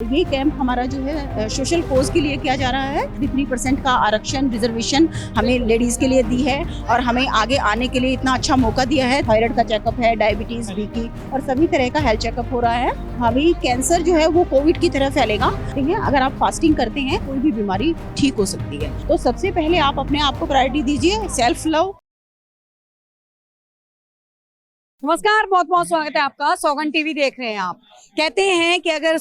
ये कैंप हमारा जो है सोशल कोज के लिए किया जा रहा है। 3% का आरक्षण रिजर्वेशन हमें लेडीज के लिए दी है और हमें आगे आने के लिए इतना अच्छा मौका दिया है। थायराइड का चेकअप है, डायबिटीज, बीपी और सभी तरह का हेल्थ चेकअप हो रहा है। अभी कैंसर जो है वो कोविड की तरह फैलेगा। ठीक है, अगर आप फास्टिंग करते हैं कोई भी बीमारी ठीक हो सकती है। तो सबसे पहले आप अपने आप को प्रायोरिटी दीजिए, सेल्फ लव। नमस्कार, बहुत बहुत स्वागत है आपका। सौगंध टीवी देख रहे हैं आप। कहते हैं कि अगर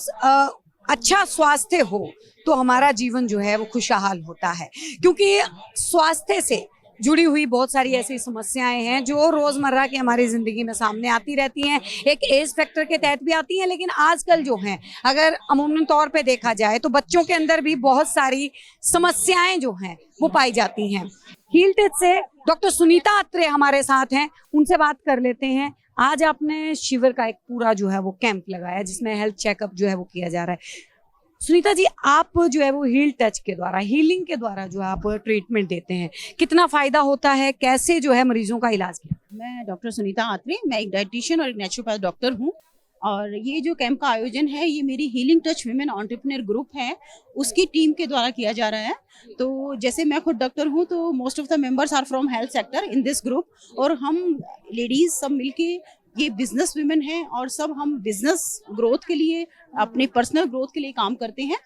अच्छा स्वास्थ्य हो तो हमारा जीवन जो है वो खुशहाल होता है, क्योंकि स्वास्थ्य से जुड़ी हुई बहुत सारी ऐसी समस्याएं हैं जो रोजमर्रा की हमारी जिंदगी में सामने आती रहती हैं। एक एज फैक्टर के तहत भी आती हैं, लेकिन आजकल जो हैं अगर अमूमन तौर पे देखा जाए तो बच्चों के अंदर भी बहुत सारी समस्याएं जो हैं वो पाई जाती हैं। हील टच से डॉक्टर सुनीता अत्रे हमारे साथ हैं, उनसे बात कर लेते हैं। आज आपने शिविर का एक पूरा जो है वो कैंप लगाया जिसमें हेल्थ चेकअप जो है वो किया जा रहा है। सुनीता जी, आप जो है वो हील टच के द्वारा, हीलिंग के द्वारा जो आप ट्रीटमेंट देते हैं, कितना फायदा होता है, कैसे जो है मरीजों का इलाज किया? मैं डॉक्टर सुनीता आत्रे, मैं एक डाइटिशियन और एक नेचुरोपैथ डॉक्टर हूँ। और ये जो कैंप का आयोजन है ये मेरी healing touch women entrepreneur group है, उसकी टीम के द्वारा किया जा रहा है। तो जैसे मैं खुद डॉक्टर हूँ तो most of the members are from health sector in this group. और हम लेडीज सब मिलके ये बिजनेस वीमेन हैं और सब हम बिजनेस ग्रोथ के लिए, अपने पर्सनल ग्रोथ के लिए काम करते हैं।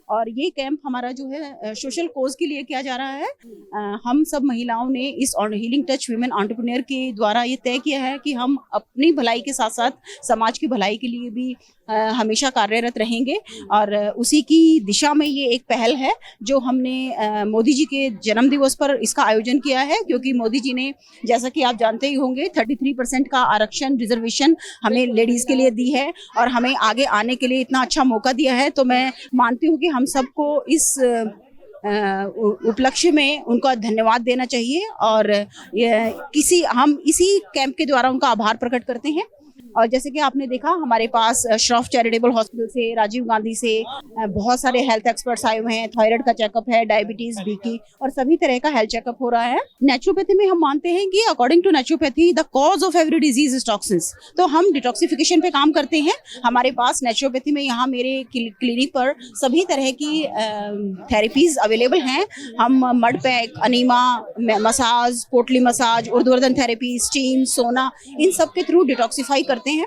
और ये कैंप हमारा जो है सोशल कोज के लिए किया जा रहा है। हम सब महिलाओं ने इस हीलिंग टच वीमेन एंटरप्रेन्योर के द्वारा ये तय किया है कि हम अपनी भलाई के साथ साथ समाज की भलाई के लिए भी हमेशा कार्यरत रहेंगे। और उसी की दिशा में ये एक पहल है जो हमने मोदी जी के जन्म दिवस पर इसका आयोजन किया है, क्योंकि मोदी जी ने, जैसा कि आप जानते ही होंगे, 33% का आरक्षण रिजर्वेशन हमें लेडीज के लिए दी है और हमें आगे आने के लिए इतना अच्छा मौका दिया है। तो मैं मानती हूँ कि हम सबको इस उपलक्ष्य में उनका धन्यवाद देना चाहिए और हम इसी कैंप के द्वारा उनका आभार प्रकट करते हैं। और जैसे कि आपने देखा, हमारे पास श्रॉफ चैरिटेबल हॉस्पिटल से, राजीव गांधी से बहुत सारे हेल्थ एक्सपर्ट्स आए हुए हैं। थायराइड का चेकअप है, डायबिटीज, बीपी और सभी तरह का हेल्थ चेकअप हो रहा है। नेचुरोपैथी में हम मानते हैं कि according to naturopathy the cause of every disease is toxins. तो हम डिटॉक्सिफिकेशन पे काम करते हैं। हमारे पास नेचुरोपैथी में यहाँ मेरे क्लिनिक पर सभी तरह की थेरेपीज अवेलेबल हैं। हम मड पैक, अनीमा, मसाज, पोटली मसाज, ऊर्ध्ववर्धन थेरेपी, स्टीम, सोना, इन सब के थ्रू डिटॉक्सिफाई करते हैं।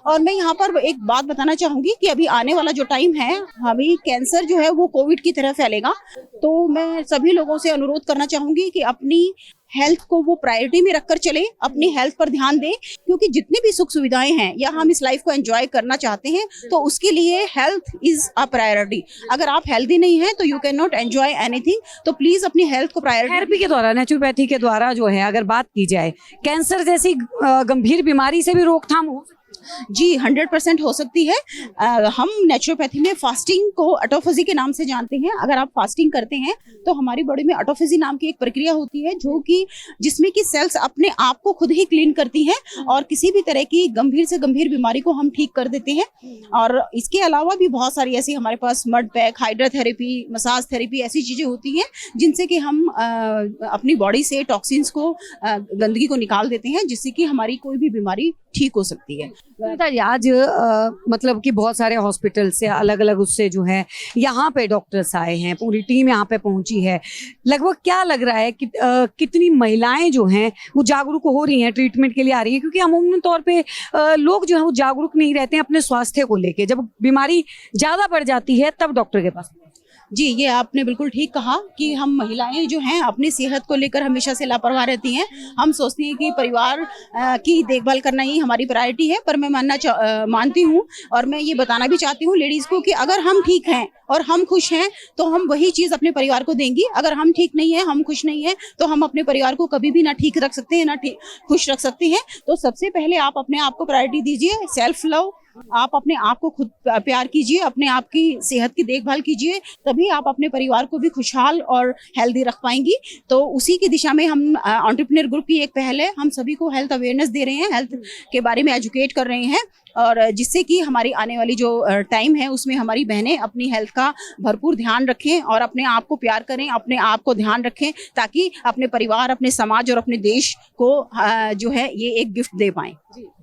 और मैं यहाँ पर एक बात बताना चाहूंगी कि अभी आने वाला जो टाइम है, अभी कैंसर जो है वो कोविड की तरह फैलेगा। तो मैं सभी लोगों से अनुरोध करना चाहूंगी कि अपनी हेल्थ को वो प्रायोरिटी में रखकर चले, अपनी हेल्थ पर ध्यान दें, क्योंकि जितनी भी सुख सुविधाएं हैं या हम इस लाइफ को एंजॉय करना चाहते हैं तो उसके लिए हेल्थ इज अ प्रायोरिटी। अगर आप हेल्दी नहीं हैं तो you can not enjoy anything. तो प्लीज अपनी हेल्थ को प्रायोरिटी। थेरेपी के द्वारा, नेचुरोपैथी के द्वारा जो है अगर बात की जाए, कैंसर जैसी गंभीर बीमारी से भी रोकथाम हो? जी 100% हो सकती है। हम नेचुरोपैथी में फास्टिंग को ऑटोफेजी के नाम से जानते हैं। अगर आप फास्टिंग करते हैं तो हमारी बॉडी में ऑटोफेजी नाम की एक प्रक्रिया होती है जो कि जिसमें कि सेल्स अपने आप को खुद ही क्लीन करती हैं और किसी भी तरह की गंभीर से गंभीर बीमारी को हम ठीक कर देते हैं। और इसके अलावा भी बहुत सारी ऐसी हमारे पास mud pack, hydrotherapy, massage therapy, ऐसी चीजें होती हैं जिनसे कि हम अपनी बॉडी से टॉक्सिन्स को, गंदगी को निकाल देते हैं, जिससे कि हमारी कोई भी बीमारी ठीक हो सकती है। आज मतलब कि बहुत सारे हॉस्पिटल से, अलग अलग उससे जो है यहाँ पे डॉक्टर्स आए हैं, पूरी टीम यहाँ पे पहुंची है। लगभग क्या लग रहा है कि कितनी महिलाएं जो हैं वो जागरूक हो रही हैं, ट्रीटमेंट के लिए आ रही हैं? क्योंकि अमूमन तौर पे लोग जो है वो जागरूक नहीं रहते हैं अपने स्वास्थ्य को लेके। जब बीमारी ज्यादा बढ़ जाती है तब डॉक्टर के पास। जी, ये आपने बिल्कुल ठीक कहा कि हम महिलाएं जो हैं अपनी सेहत को लेकर हमेशा से लापरवाह रहती हैं। हम सोचती हैं कि परिवार की देखभाल करना ही हमारी प्रायोरिटी है, पर मैं मानती हूँ और मैं ये बताना भी चाहती हूँ लेडीज को कि अगर हम ठीक हैं और हम खुश हैं तो हम वही चीज अपने परिवार को देंगी। अगर हम ठीक नहीं है, हम खुश नहीं है, तो हम अपने परिवार को कभी भी ना ठीक रख सकते हैं, ना खुश रख सकते हैं। तो सबसे पहले आप अपने आप को प्रायोरिटी दीजिए, सेल्फ लव। आप अपने आप को खुद प्यार कीजिए, अपने आप की सेहत की देखभाल कीजिए, तभी आप अपने परिवार को भी खुशहाल और हेल्दी रख पाएंगी। तो उसी की दिशा में हम एंटरप्रेन्योर ग्रुप की एक पहल है, हम सभी को हेल्थ अवेयरनेस दे रहे हैं, हेल्थ के बारे में एजुकेट कर रहे हैं। और जिससे कि हमारी आने वाली जो टाइम है उसमें हमारी बहनें अपनी हेल्थ का भरपूर ध्यान रखें और अपने आप को प्यार करें, अपने आप को ध्यान रखें, ताकि अपने परिवार, अपने समाज और अपने देश को जो है ये एक गिफ्ट दे पाएं।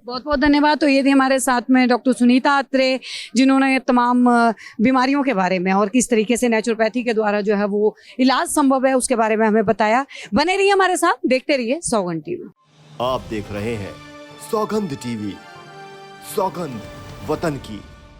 बहुत बहुत धन्यवाद। तो ये थी हमारे साथ में डॉक्टर सुनीता अत्रे, जिन्होंने तमाम बीमारियों के बारे में और किस तरीके से नेचुरोपैथी के द्वारा जो है वो इलाज संभव है उसके बारे में हमें बताया। बने रहिए हमारे साथ, देखते रहिए सौगंध टीवी। आप देख रहे हैं सौगंध टीवी, सौगंध वतन की।